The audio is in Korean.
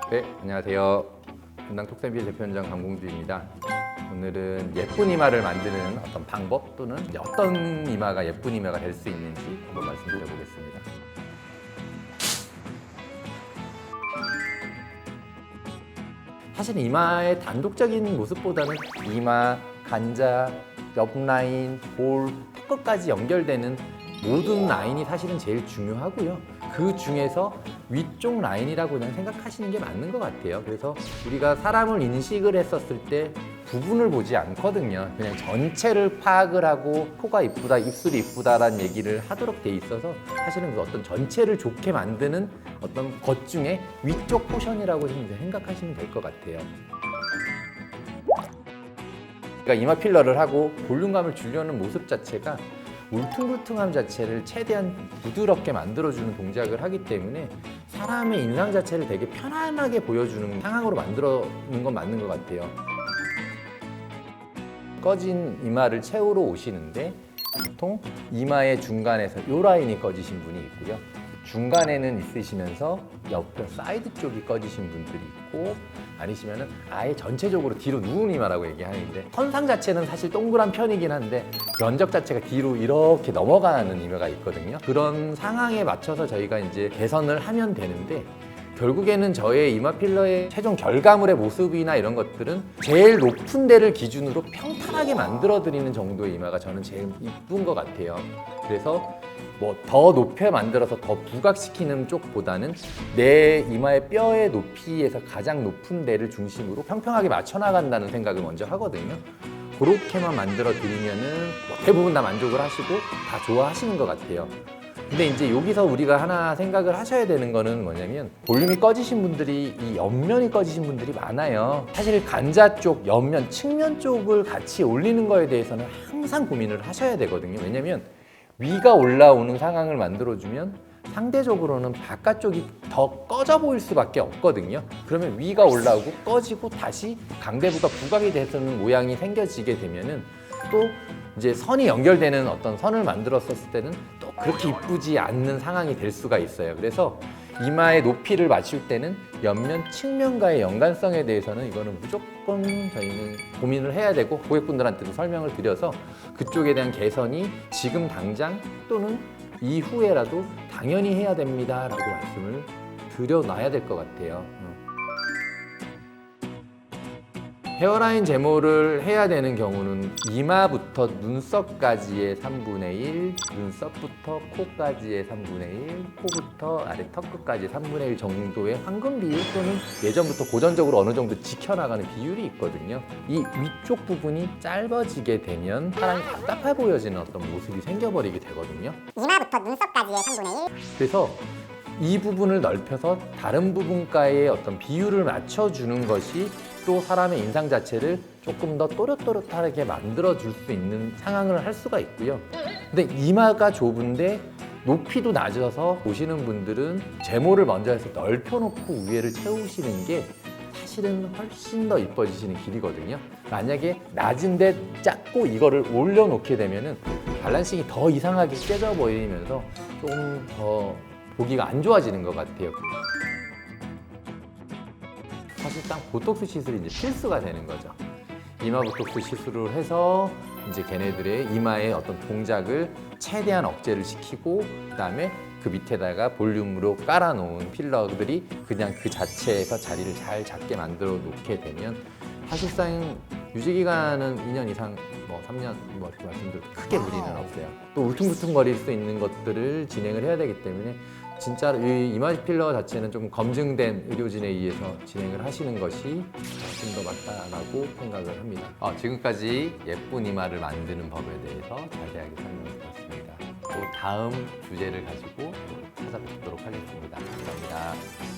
네, 안녕하세요. 분당 톡센필 대표원장 강공주입니다. 오늘은 예쁜 이마를 만드는 어떤 방법 또는 어떤 이마가 예쁜 이마가 될 수 있는지 한번 말씀드려보겠습니다. 사실 이마의 단독적인 모습보다는 이마, 간자, 옆 라인, 볼, 턱끝까지 연결되는 모든 라인이 사실은 제일 중요하고요. 그 중에서 위쪽 라인이라고 그냥 생각하시는 게 맞는 것 같아요. 그래서 우리가 사람을 인식을 했었을 때 부분을 보지 않거든요. 그냥 전체를 파악을 하고 코가 이쁘다, 입술이 이쁘다라는 얘기를 하도록 돼 있어서 사실은 그 어떤 전체를 좋게 만드는 어떤 것 중에 위쪽 포션이라고 생각하시면 될 것 같아요. 그러니까 이마 필러를 하고 볼륨감을 주려는 모습 자체가 울퉁불퉁함 자체를 최대한 부드럽게 만들어주는 동작을 하기 때문에 사람의 인상 자체를 되게 편안하게 보여주는 상황으로 만들어는 건 맞는 것 같아요. 꺼진 이마를 채우러 오시는데 보통 이마의 중간에서 이 라인이 꺼지신 분이 있고요. 중간에는 있으시면서 옆에 사이드 쪽이 꺼지신 분들이 있고 아니시면은 아예 전체적으로 뒤로 누운 이마라고 얘기하는데 선상 자체는 사실 동그란 편이긴 한데 면적 자체가 뒤로 이렇게 넘어가는 이마가 있거든요. 그런 상황에 맞춰서 저희가 이제 개선을 하면 되는데 결국에는 저의 이마 필러의 최종 결과물의 모습이나 이런 것들은 제일 높은 데를 기준으로 평탄하게 만들어 드리는 정도의 이마가 저는 제일 이쁜 것 같아요. 그래서 뭐 더 높여 만들어서 더 부각시키는 쪽보다는 내 이마의 뼈의 높이에서 가장 높은 데를 중심으로 평평하게 맞춰 나간다는 생각을 먼저 하거든요. 그렇게만 만들어 드리면은 뭐 대부분 다 만족을 하시고 다 좋아하시는 것 같아요. 근데 이제 여기서 우리가 하나 생각을 하셔야 되는 거는 뭐냐면 볼륨이 꺼지신 분들이 이 옆면이 꺼지신 분들이 많아요. 사실 간자 쪽, 옆면, 측면 쪽을 같이 올리는 거에 대해서는 항상 고민을 하셔야 되거든요. 왜냐면 위가 올라오는 상황을 만들어주면 상대적으로는 바깥쪽이 더 꺼져 보일 수밖에 없거든요. 그러면 위가 올라오고 꺼지고 다시 강대부가 부각이 되는 모양이 생겨지게 되면은 또 이제 선이 연결되는 어떤 선을 만들었을 때는 또 그렇게 이쁘지 않는 상황이 될 수가 있어요. 그래서 이마의 높이를 맞출 때는 옆면, 측면과의 연관성에 대해서는 이거는 무조건 저희는 고민을 해야 되고 고객분들한테도 설명을 드려서 그쪽에 대한 개선이 지금 당장 또는 이후에라도 당연히 해야 됩니다 라고 말씀을 드려놔야 될 것 같아요. 헤어라인 제모를 해야 되는 경우는 이마부터 눈썹까지의 3분의 1, 눈썹부터 코까지의 3분의 1, 코부터 아래 턱끝까지 3분의 1 정도의 황금 비율 또는 예전부터 고전적으로 어느 정도 지켜나가는 비율이 있거든요. 이 위쪽 부분이 짧아지게 되면 사람이 답답해 보여지는 어떤 모습이 생겨버리게 되거든요. 이마부터 눈썹까지의 3분의 1. 그래서 이 부분을 넓혀서 다른 부분과의 어떤 비율을 맞춰주는 것이 또 사람의 인상 자체를 조금 더 또렷또렷하게 만들어줄 수 있는 상황을 할 수가 있고요. 근데 이마가 좁은데 높이도 낮아서 보시는 분들은 제모를 먼저 해서 넓혀놓고 위에를 채우시는 게 사실은 훨씬 더 이뻐지시는 길이거든요. 만약에 낮은데 작고 이거를 올려놓게 되면은 밸런싱이 더 이상하게 깨져버리면서 좀 더 보기가 안 좋아지는 것 같아요. 사실상 보톡스 시술이 이제 필수가 되는 거죠. 이마 보톡스 시술을 해서 이제 걔네들의 이마의 어떤 동작을 최대한 억제를 시키고 그다음에 그 밑에다가 볼륨으로 깔아놓은 필러들이 그냥 그 자체에서 자리를 잘 잡게 만들어 놓게 되면 사실상 유지 기간은 2년 이상, 뭐 3년 뭐 이렇게 말씀드려도 크게 무리는 없어요. 또 울퉁불퉁거릴 수 있는 것들을 진행을 해야 되기 때문에 진짜로 이 이마 필러 자체는 좀 검증된 의료진에 의해서 진행을 하시는 것이 좀 더 맞다라고 생각을 합니다. 지금까지 예쁜 이마를 만드는 법에 대해서 자세하게 설명드렸습니다. 또 다음 주제를 가지고 찾아뵙도록 하겠습니다. 감사합니다.